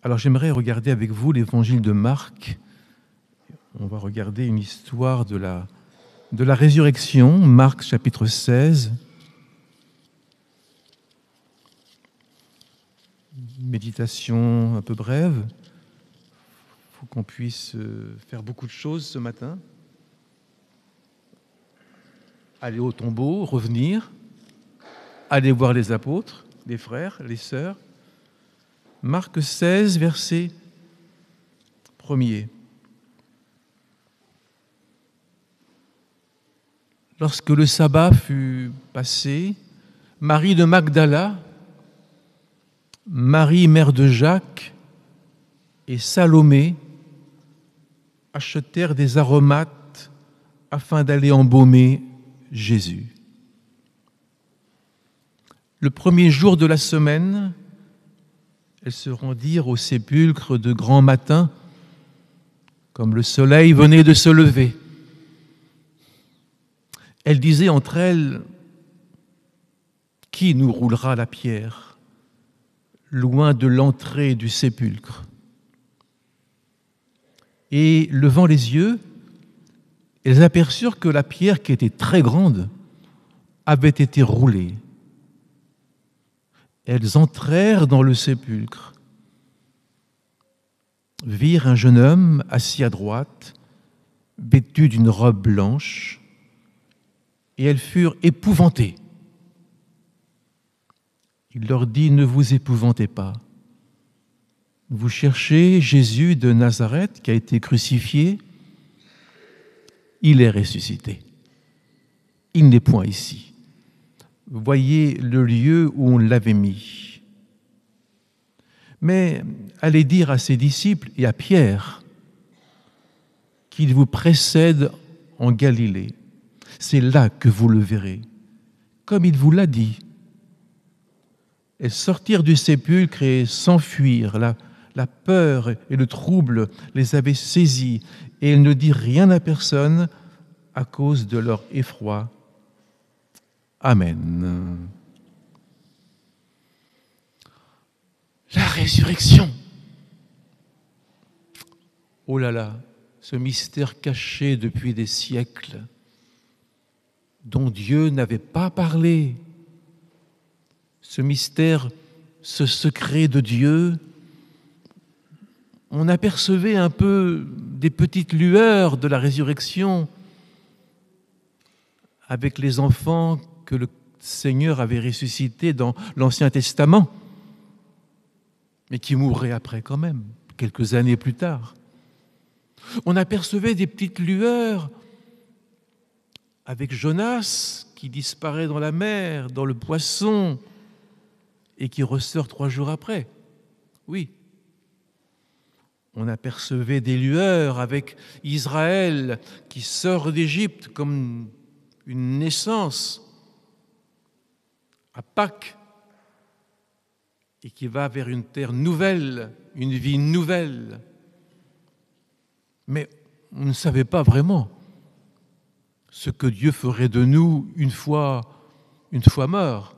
Alors j'aimerais regarder avec vous l'évangile de Marc. On va regarder une histoire de la résurrection, Marc chapitre 16. Méditation un peu brève. Il faut qu'on puisse faire beaucoup de choses ce matin. Aller au tombeau, revenir, aller voir les apôtres, les frères, les sœurs. Marc 16, verset 1er. Lorsque le sabbat fut passé, Marie de Magdala, Marie, mère de Jacques, et Salomé achetèrent des aromates afin d'aller embaumer Jésus. Le premier jour de la semaine, elles se rendirent au sépulcre de grand matin, comme le soleil venait de se lever. Elles disaient entre elles, « Qui nous roulera la pierre, loin de l'entrée du sépulcre ?» Et levant les yeux, elles aperçurent que la pierre, qui était très grande, avait été roulée. Elles entrèrent dans le sépulcre, virent un jeune homme assis à droite, vêtu d'une robe blanche, et elles furent épouvantées. Il leur dit, « Ne vous épouvantez pas. Vous cherchez Jésus de Nazareth qui a été crucifié. Il est ressuscité. Il n'est point ici. Voyez le lieu où on l'avait mis. » Mais allez dire à ses disciples et à Pierre qu'il vous précède en Galilée. C'est là que vous le verrez, comme il vous l'a dit. Elles sortirent du sépulcre et s'enfuirent. La peur et le trouble les avaient saisies et elles ne dirent rien à personne à cause de leur effroi. Amen. La résurrection. Oh là là, ce mystère caché depuis des siècles, dont Dieu n'avait pas parlé. Ce mystère, ce secret de Dieu, on apercevait un peu des petites lueurs de la résurrection avec les enfants que le Seigneur avait ressuscités dans l'Ancien Testament, mais qui mourraient après quand même, quelques années plus tard. On apercevait des petites lueurs avec Jonas qui disparaît dans la mer, dans le poisson, et qui ressort 3 jours après. Oui. On apercevait des lueurs avec Israël qui sort d'Égypte comme une naissance à Pâques et qui va vers une terre nouvelle, une vie nouvelle. Mais on ne savait pas vraiment ce que Dieu ferait de nous une fois morts.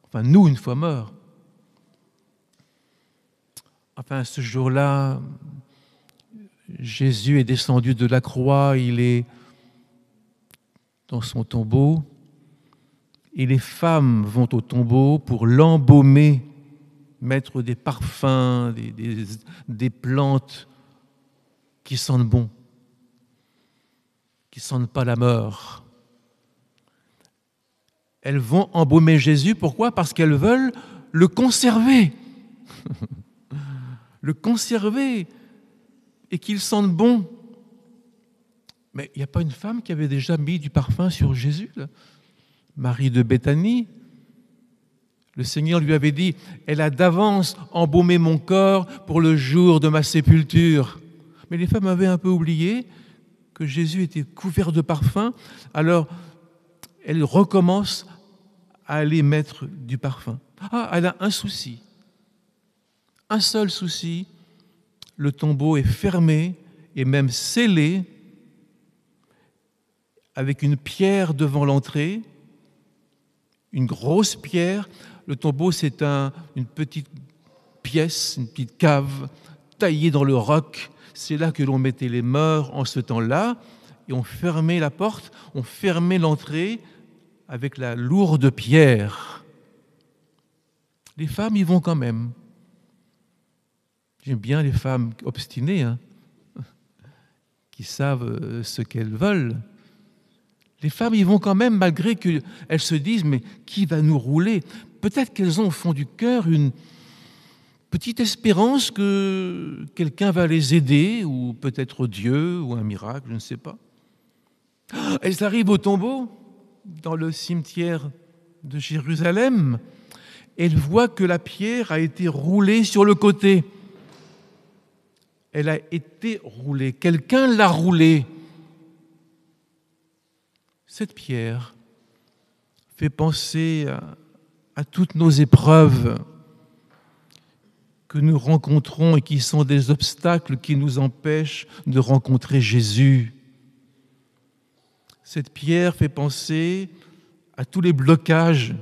Enfin, nous, une fois morts. Enfin, ce jour-là, Jésus est descendu de la croix, il est dans son tombeau, et les femmes vont au tombeau pour l'embaumer, mettre des parfums, des plantes qui sentent bon, qui ne sentent pas la mort. Elles vont embaumer Jésus, pourquoi ? Parce qu'elles veulent le conserver. Le conserver et qu'il sente bon. Mais il n'y a pas une femme qui avait déjà mis du parfum sur Jésus, là ? Marie de Béthanie. Le Seigneur lui avait dit, elle a d'avance embaumé mon corps pour le jour de ma sépulture. Mais les femmes avaient un peu oublié que Jésus était couvert de parfum, alors elles recommencent à aller mettre du parfum. Ah, elle a un souci. Un seul souci, le tombeau est fermé et même scellé avec une pierre devant l'entrée, une grosse pierre. Le tombeau, c'est une petite pièce, une petite cave, taillée dans le roc. C'est là que l'on mettait les morts en ce temps-là, et on fermait la porte, on fermait l'entrée avec la lourde pierre. Les femmes y vont quand même. J'aime bien les femmes obstinées, qui savent ce qu'elles veulent. Les femmes y vont quand même, malgré qu'elles se disent « mais qui va nous rouler ?» Peut-être qu'elles ont au fond du cœur une petite espérance que quelqu'un va les aider, ou peut-être Dieu, ou un miracle, je ne sais pas. Elles arrivent au tombeau, dans le cimetière de Jérusalem, et elles voient que la pierre a été roulée sur le côté. Elle a été roulée. Quelqu'un l'a roulée. Cette pierre fait penser à toutes nos épreuves que nous rencontrons et qui sont des obstacles qui nous empêchent de rencontrer Jésus. Cette pierre fait penser à tous les blocages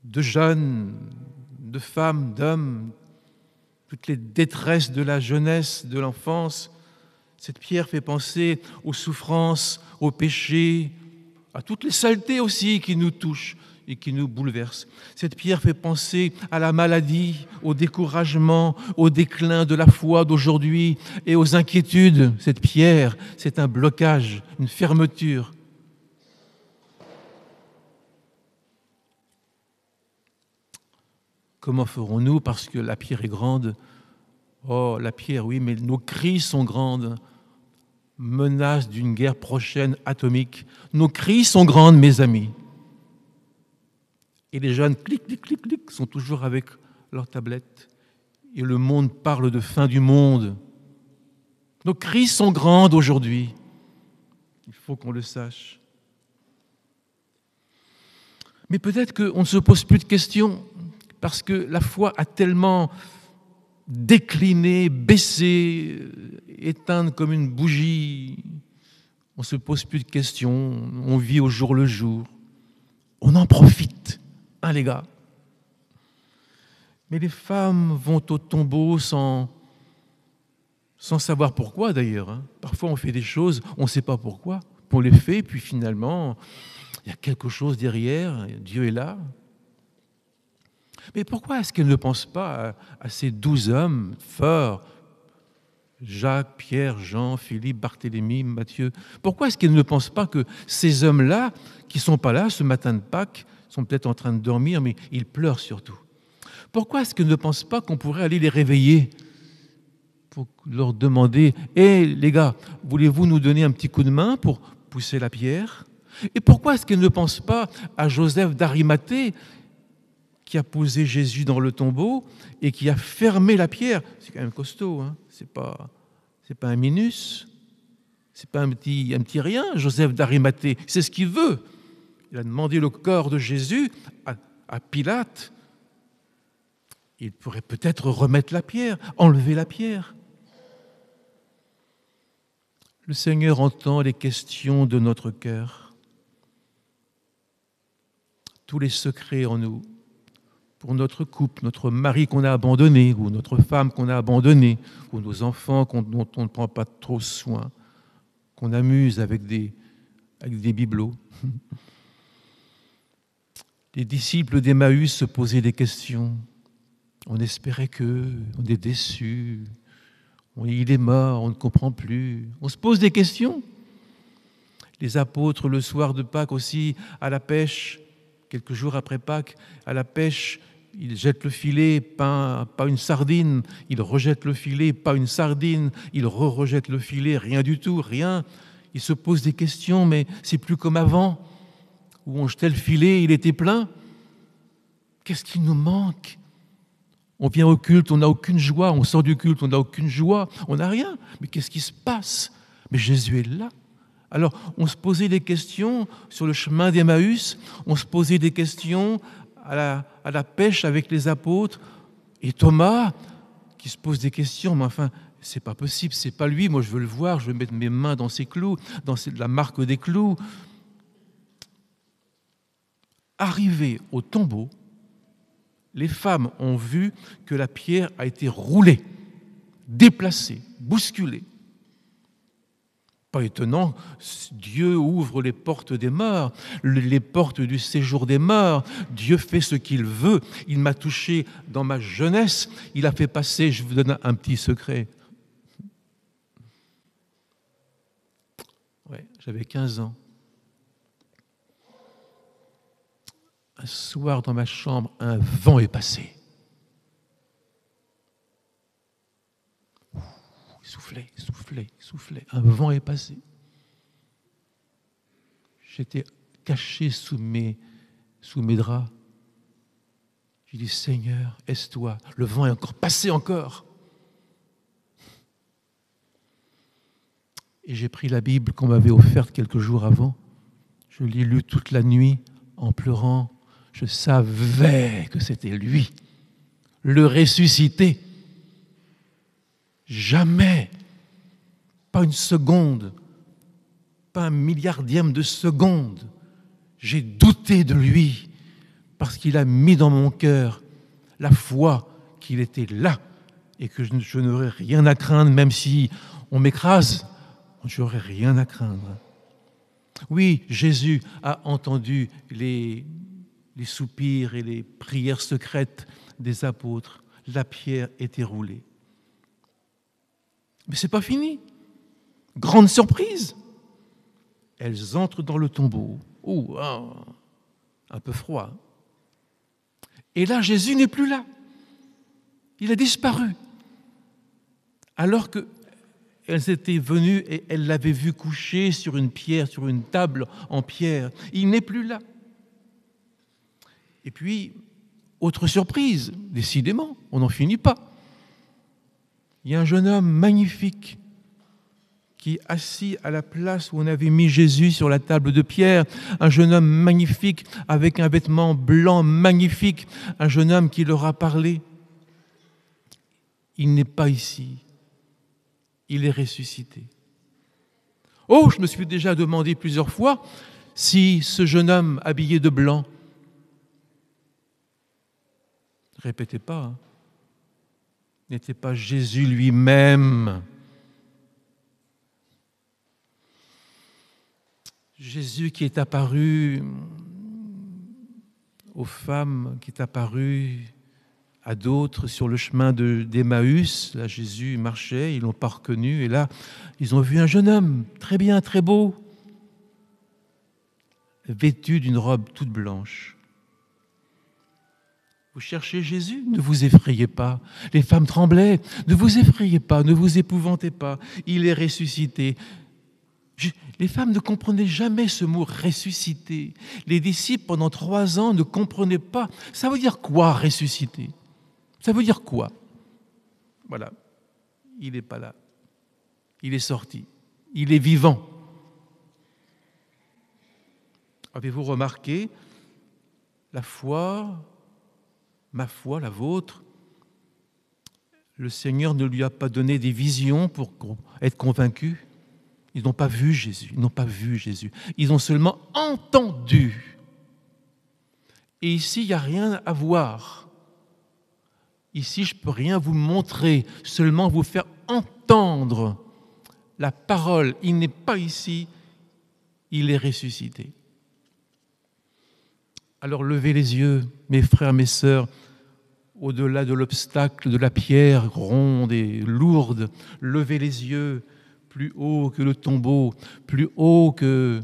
de jeunes, de femmes, d'hommes, toutes les détresses de la jeunesse, de l'enfance. Cette pierre fait penser aux souffrances, aux péchés, à toutes les saletés aussi qui nous touchent et qui nous bouleversent. Cette pierre fait penser à la maladie, au découragement, au déclin de la foi d'aujourd'hui et aux inquiétudes. Cette pierre, c'est un blocage, une fermeture. Comment ferons-nous parce que la pierre est grande? Oh, la pierre, oui, mais nos cris sont grandes. Menace d'une guerre prochaine atomique. Nos cris sont grandes, mes amis. Et les jeunes, clic, clic, clic, clic, sont toujours avec leur tablette. Et le monde parle de fin du monde. Nos cris sont grandes aujourd'hui. Il faut qu'on le sache. Mais peut-être qu'on ne se pose plus de questions, parce que la foi a tellement décliné, baissé, éteinte comme une bougie. On ne se pose plus de questions, on vit au jour le jour. On en profite, les gars. Mais les femmes vont au tombeau sans savoir pourquoi d'ailleurs. Parfois on fait des choses, on ne sait pas pourquoi. On les fait, puis finalement, il y a quelque chose derrière, Dieu est là. Mais pourquoi est-ce qu'elle ne pense pas à ces 12 hommes forts, Jacques, Pierre, Jean, Philippe, Barthélemy, Matthieu? Pourquoi est-ce qu'elle ne pense pas que ces hommes-là, qui ne sont pas là ce matin de Pâques, sont peut-être en train de dormir, mais ils pleurent surtout? Pourquoi est-ce qu'elle ne pense pas qu'on pourrait aller les réveiller pour leur demander « Hé, les gars, voulez-vous nous donner un petit coup de main pour pousser la pierre ?» Et pourquoi est-ce qu'elle ne pense pas à Joseph d'Arimathée, qui a posé Jésus dans le tombeau et qui a fermé la pierre? C'est quand même costaud, c'est pas un minus, c'est pas un petit rien. Joseph d'Arimathée, c'est ce qu'il veut. Il a demandé le corps de Jésus à Pilate. Il pourrait peut-être remettre la pierre, enlever la pierre. Le Seigneur entend les questions de notre cœur, tous les secrets en nous. Pour notre couple, notre mari qu'on a abandonné, ou notre femme qu'on a abandonnée, ou nos enfants dont on ne prend pas trop soin, qu'on amuse avec des bibelots. Les disciples d'Emmaüs se posaient des questions. On espérait on est déçus, il est mort, on ne comprend plus. On se pose des questions. Les apôtres, le soir de Pâques aussi, à la pêche, quelques jours après Pâques, à la pêche, ils jettent le filet, pas une sardine. Ils rejettent le filet, pas une sardine. Ils rejettent le filet, rien du tout, rien. Ils se posent des questions, mais c'est plus comme avant, où on jetait le filet, il était plein. Qu'est-ce qui nous manque? On vient au culte, on n'a aucune joie. On sort du culte, on n'a aucune joie. On n'a rien. Mais qu'est-ce qui se passe? Mais Jésus est là. Alors, on se posait des questions sur le chemin d'Emmaüs, on se posait des questions à la pêche avec les apôtres, et Thomas qui se pose des questions, mais enfin, c'est pas possible, c'est pas lui, moi je veux le voir, je veux mettre mes mains dans ses clous, dans la marque des clous. Arrivé au tombeau, les femmes ont vu que la pierre a été roulée, déplacée, bousculée. Pas étonnant, Dieu ouvre les portes des morts, les portes du séjour des morts. Dieu fait ce qu'il veut. Il m'a touché dans ma jeunesse. Il a fait passer, je vous donne un petit secret. Ouais, j'avais 15 ans. Un soir dans ma chambre, un vent est passé. Soufflait, soufflait, soufflait. Un vent est passé. J'étais caché sous mes draps. J'ai dit, Seigneur, aide-toi. Le vent est encore passé encore. Et j'ai pris la Bible qu'on m'avait offerte quelques jours avant. Je l'ai lue toute la nuit en pleurant. Je savais que c'était lui, le ressuscité. Jamais, pas une seconde, pas un milliardième de seconde, j'ai douté de lui parce qu'il a mis dans mon cœur la foi qu'il était là et que je n'aurais rien à craindre, même si on m'écrase, je n'aurais rien à craindre. Oui, Jésus a entendu les soupirs et les prières secrètes des apôtres. La pierre était roulée. Mais ce n'est pas fini. Grande surprise. Elles entrent dans le tombeau. Oh, un peu froid. Et là, Jésus n'est plus là. Il a disparu. Alors qu'elles étaient venues et elles l'avaient vu couché sur une pierre, sur une table en pierre. Il n'est plus là. Et puis, autre surprise, décidément, on n'en finit pas. Il y a un jeune homme magnifique qui est assis à la place où on avait mis Jésus sur la table de pierre, un jeune homme magnifique avec un vêtement blanc magnifique, un jeune homme qui leur a parlé. Il n'est pas ici, il est ressuscité. Oh, je me suis déjà demandé plusieurs fois si ce jeune homme habillé de blanc, répétez pas, hein, n'était pas Jésus lui-même. Jésus qui est apparu aux femmes, qui est apparu à d'autres sur le chemin d'Emmaüs. Là, Jésus marchait, ils ne l'ont pas reconnu. Et là, ils ont vu un jeune homme, très bien, très beau, vêtu d'une robe toute blanche. Vous cherchez Jésus? Ne vous effrayez pas. Les femmes tremblaient. Ne vous effrayez pas, ne vous épouvantez pas. Il est ressuscité. Les femmes ne comprenaient jamais ce mot ressuscité. Les disciples, pendant 3 ans, ne comprenaient pas. Ça veut dire quoi, ressuscité? Ça veut dire quoi? Voilà. Il n'est pas là. Il est sorti. Il est vivant. Avez-vous remarqué la foi, ma foi, la vôtre? Le Seigneur ne lui a pas donné des visions pour être convaincu. Ils n'ont pas vu Jésus, ils n'ont pas vu Jésus. Ils ont seulement entendu. Et ici, il n'y a rien à voir. Ici, je ne peux rien vous montrer, seulement vous faire entendre la parole. Il n'est pas ici, il est ressuscité. Alors levez les yeux, mes frères, mes sœurs, au-delà de l'obstacle de la pierre ronde et lourde. Levez les yeux plus haut que le tombeau, plus haut que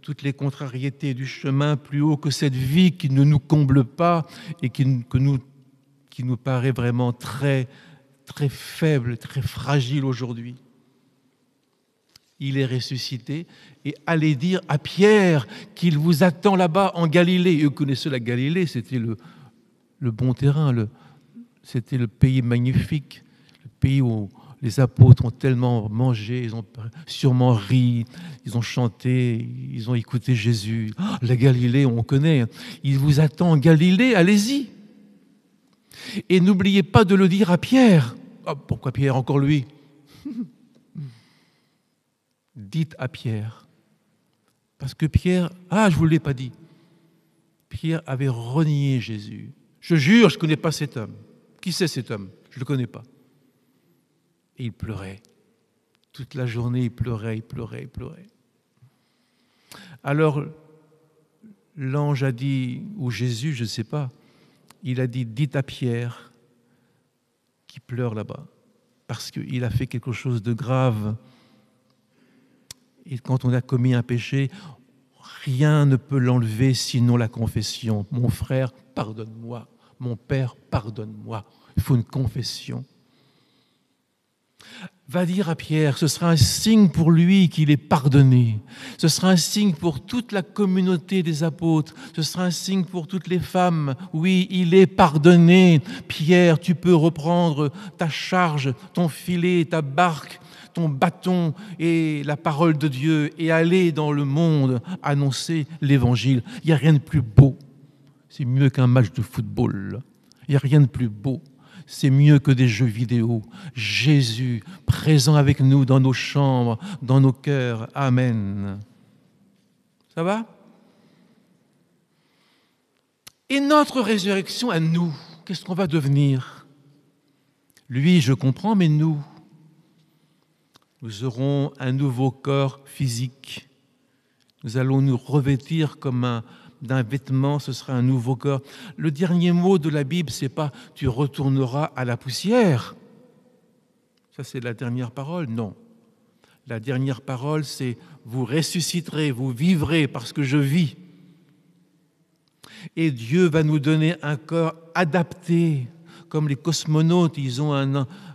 toutes les contrariétés du chemin, plus haut que cette vie qui ne nous comble pas et qui nous paraît vraiment très, très faible, très fragile aujourd'hui. Il est ressuscité et allez dire à Pierre qu'il vous attend là-bas en Galilée. Et vous connaissez la Galilée, c'était le bon terrain, c'était le pays magnifique, le pays où les apôtres ont tellement mangé, ils ont sûrement ri, ils ont chanté, ils ont écouté Jésus. Oh, la Galilée, on connaît. Il vous attend en Galilée, allez-y. Et n'oubliez pas de le dire à Pierre. Oh, pourquoi Pierre, encore lui? Dites à Pierre. Parce que Pierre, je ne vous l'ai pas dit. Pierre avait renié Jésus. Je jure, je ne connais pas cet homme. Qui c'est cet homme? Je ne le connais pas. Et il pleurait. Toute la journée, il pleurait, il pleurait, il pleurait. Alors, l'ange a dit, ou Jésus, je ne sais pas, il a dit, dites à Pierre qui pleure là-bas, parce qu'il a fait quelque chose de grave. Et quand on a commis un péché, rien ne peut l'enlever sinon la confession. Mon frère, pardonne-moi. Mon père, pardonne-moi. Il faut une confession. Va dire à Pierre, ce sera un signe pour lui qu'il est pardonné. Ce sera un signe pour toute la communauté des apôtres. Ce sera un signe pour toutes les femmes. Oui, il est pardonné. Pierre, tu peux reprendre ta charge, ton filet, ta barque, ton bâton et la parole de Dieu et aller dans le monde annoncer l'évangile. Il n'y a rien de plus beau. C'est mieux qu'un match de football. Il n'y a rien de plus beau. C'est mieux que des jeux vidéo. Jésus, présent avec nous dans nos chambres, dans nos cœurs. Amen. Ça va? Et notre résurrection à nous, qu'est-ce qu'on va devenir? Lui, je comprends, mais nous aurons un nouveau corps physique. Nous allons nous revêtir comme d'un vêtement, ce sera un nouveau corps. Le dernier mot de la Bible, c'est pas « tu retourneras à la poussière ». Ça, c'est la dernière parole. Non. La dernière parole, c'est « vous ressusciterez, vous vivrez parce que je vis ». Et Dieu va nous donner un corps adapté, comme les cosmonautes, ils ont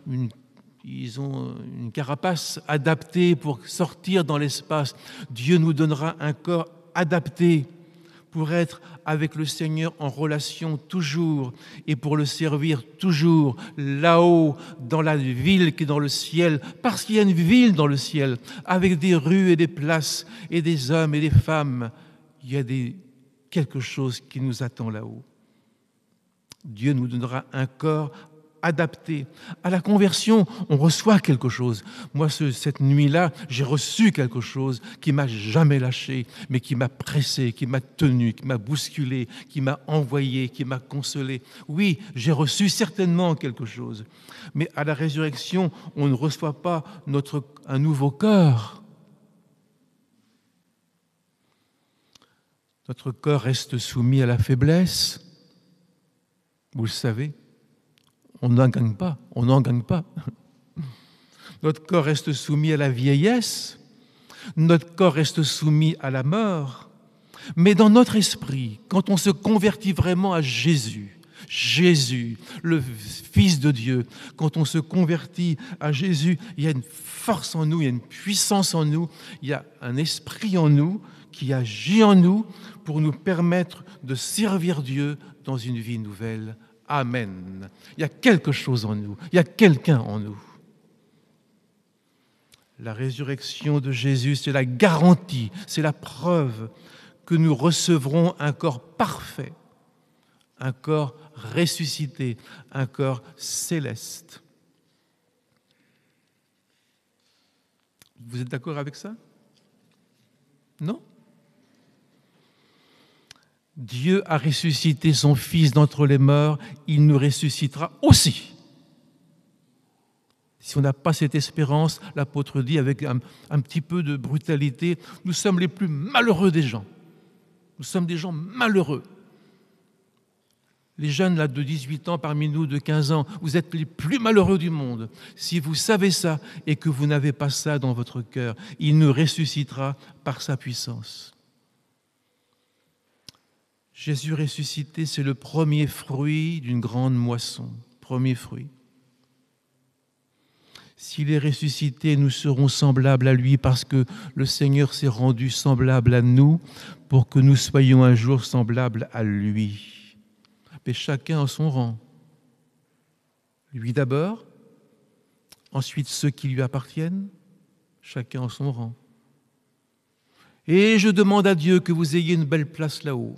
une carapace adaptée pour sortir dans l'espace. Dieu nous donnera un corps adapté pour être avec le Seigneur en relation toujours et pour le servir toujours là-haut dans la ville qui est dans le ciel, parce qu'il y a une ville dans le ciel avec des rues et des places et des hommes et des femmes. Il y a quelque chose qui nous attend là-haut. Dieu nous donnera un corps adapté. À la conversion, on reçoit quelque chose. Moi, cette nuit-là, j'ai reçu quelque chose qui m'a jamais lâché, mais qui m'a pressé, qui m'a tenu, qui m'a bousculé, qui m'a envoyé, qui m'a consolé. Oui, j'ai reçu certainement quelque chose. Mais à la résurrection, on ne reçoit pas un nouveau corps. Notre corps reste soumis à la faiblesse. Vous le savez. On n'en gagne pas, on n'en gagne pas. Notre corps reste soumis à la vieillesse, notre corps reste soumis à la mort, mais dans notre esprit, quand on se convertit vraiment à Jésus, le Fils de Dieu, quand on se convertit à Jésus, il y a une force en nous, il y a une puissance en nous, il y a un esprit en nous qui agit en nous pour nous permettre de servir Dieu dans une vie nouvelle. Amen. Il y a quelque chose en nous, il y a quelqu'un en nous. La résurrection de Jésus, c'est la garantie, c'est la preuve que nous recevrons un corps parfait, un corps ressuscité, un corps céleste. Vous êtes d'accord avec ça? Non? Dieu a ressuscité son Fils d'entre les morts, il nous ressuscitera aussi. Si on n'a pas cette espérance, l'apôtre dit avec un petit peu de brutalité, nous sommes les plus malheureux des gens. Nous sommes des gens malheureux. Les jeunes là, de 18 ans parmi nous, de 15 ans, vous êtes les plus malheureux du monde. Si vous savez ça et que vous n'avez pas ça dans votre cœur, il nous ressuscitera par sa puissance. Jésus ressuscité, c'est le premier fruit d'une grande moisson. Premier fruit. S'il est ressuscité, nous serons semblables à lui parce que le Seigneur s'est rendu semblable à nous pour que nous soyons un jour semblables à lui. Mais chacun en son rang. Lui d'abord, ensuite ceux qui lui appartiennent, chacun en son rang. Et je demande à Dieu que vous ayez une belle place là-haut.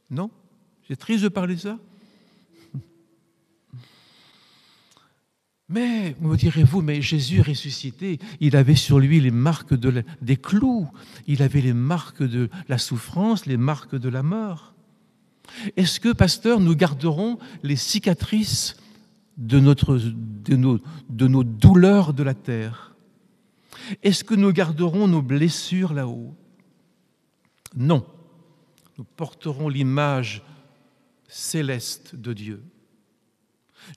Non? C'est triste de parler de ça. Mais, me direz-vous, mais Jésus ressuscité, il avait sur lui les marques des clous, il avait les marques de la souffrance, les marques de la mort. Est-ce que, pasteur, nous garderons les cicatrices de nos douleurs de la terre? Est-ce que nous garderons nos blessures là-haut? Non. Nous porterons l'image céleste de Dieu.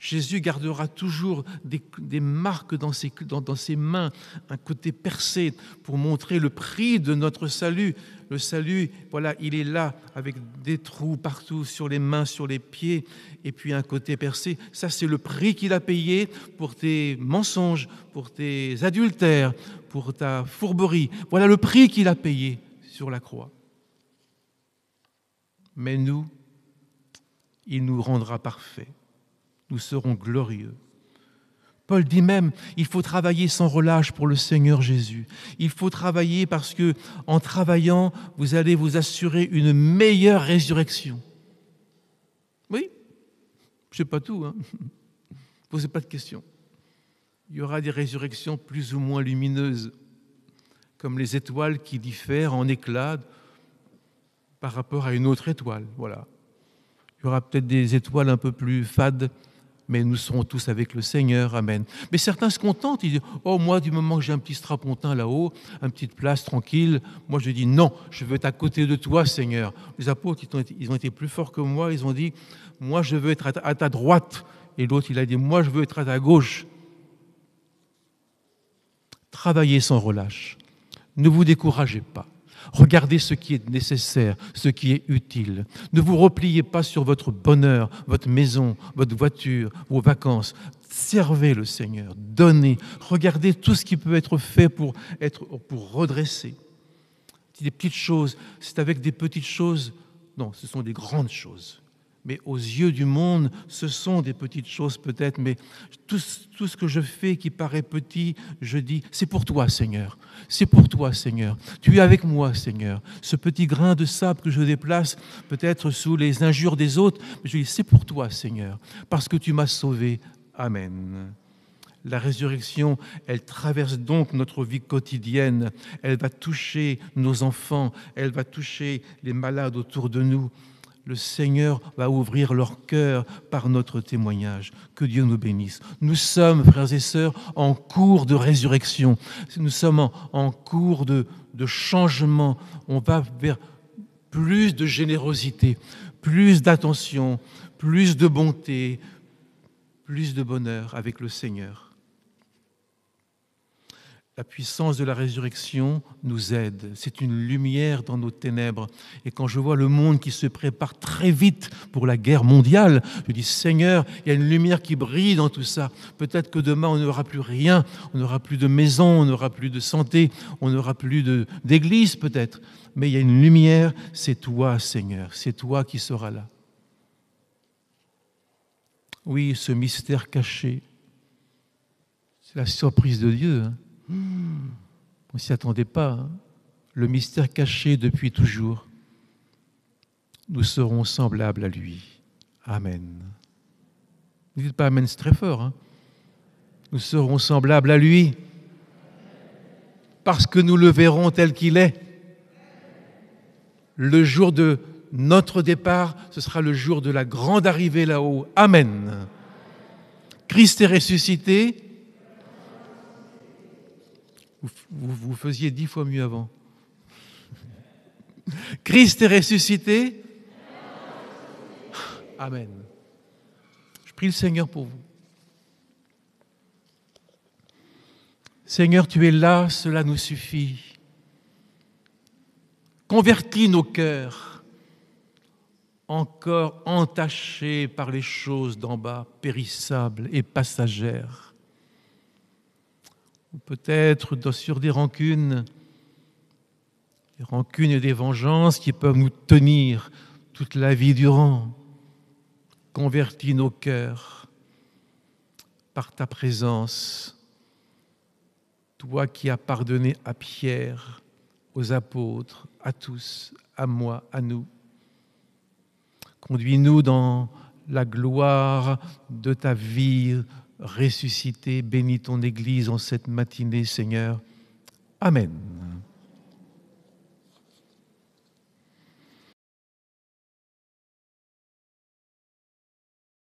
Jésus gardera toujours des marques dans ses mains, un côté percé pour montrer le prix de notre salut. Le salut, voilà, il est là avec des trous partout sur les mains, sur les pieds, et puis un côté percé. Ça, c'est le prix qu'il a payé pour tes mensonges, pour tes adultères, pour ta fourberie. Voilà le prix qu'il a payé sur la croix. Mais nous, il nous rendra parfaits. Nous serons glorieux. Paul dit même, il faut travailler sans relâche pour le Seigneur Jésus. Il faut travailler parce que, en travaillant, vous allez vous assurer une meilleure résurrection. Oui, je ne sais pas tout, hein. Ne posez pas de questions. Il y aura des résurrections plus ou moins lumineuses, comme les étoiles qui diffèrent en éclat par rapport à une autre étoile. Voilà. Il y aura peut-être des étoiles un peu plus fades, mais nous serons tous avec le Seigneur, amen. Mais certains se contentent, ils disent, oh moi du moment que j'ai un petit strapontin là-haut, une petite place tranquille, moi je dis non, je veux être à côté de toi, Seigneur. Les apôtres, ils ont été plus forts que moi, ils ont dit, moi je veux être à ta droite, et l'autre il a dit, moi je veux être à ta gauche. Travaillez sans relâche, ne vous découragez pas. Regardez ce qui est nécessaire, ce qui est utile. Ne vous repliez pas sur votre bonheur, votre maison, votre voiture, vos vacances. Servez le Seigneur, donnez. Regardez tout ce qui peut être fait pour redresser. Des petites choses, c'est avec des petites choses. Non, ce sont des grandes choses. Mais aux yeux du monde, ce sont des petites choses peut-être, mais tout ce que je fais qui paraît petit, je dis, c'est pour toi, Seigneur. C'est pour toi, Seigneur. Tu es avec moi, Seigneur. Ce petit grain de sable que je déplace, peut-être sous les injures des autres, mais je dis, c'est pour toi, Seigneur, parce que tu m'as sauvé. Amen. La résurrection, elle traverse donc notre vie quotidienne. Elle va toucher nos enfants, elle va toucher les malades autour de nous. Le Seigneur va ouvrir leur cœur par notre témoignage. Que Dieu nous bénisse. Nous sommes, frères et sœurs, en cours de résurrection. Nous sommes en cours de changement. On va vers plus de générosité, plus d'attention, plus de bonté, plus de bonheur avec le Seigneur. La puissance de la résurrection nous aide. C'est une lumière dans nos ténèbres. Et quand je vois le monde qui se prépare très vite pour la guerre mondiale, je dis, Seigneur, il y a une lumière qui brille dans tout ça. Peut-être que demain, on n'aura plus rien. On n'aura plus de maison, on n'aura plus de santé, on n'aura plus d'église peut-être. Mais il y a une lumière, c'est toi, Seigneur. C'est toi qui seras là. Oui, ce mystère caché, c'est la surprise de Dieu, hein. On ne s'y attendait pas. Hein. Le mystère caché depuis toujours. Nous serons semblables à lui. Amen. Ne dites pas Amen, c'est très fort. Hein. Nous serons semblables à lui parce que nous le verrons tel qu'il est. Le jour de notre départ, ce sera le jour de la grande arrivée là-haut. Amen. Christ est ressuscité. Vous faisiez 10 fois mieux avant. Christ est ressuscité. Amen. Je prie le Seigneur pour vous. Seigneur, tu es là, cela nous suffit. Convertis nos cœurs, encore entachés par les choses d'en bas, périssables et passagères. Ou peut-être sur des rancunes et des vengeances qui peuvent nous tenir toute la vie durant. Convertis nos cœurs par ta présence, toi qui as pardonné à Pierre, aux apôtres, à tous, à moi, à nous. Conduis-nous dans la gloire de ta vie ressuscité. Bénis ton Église en cette matinée, Seigneur. Amen.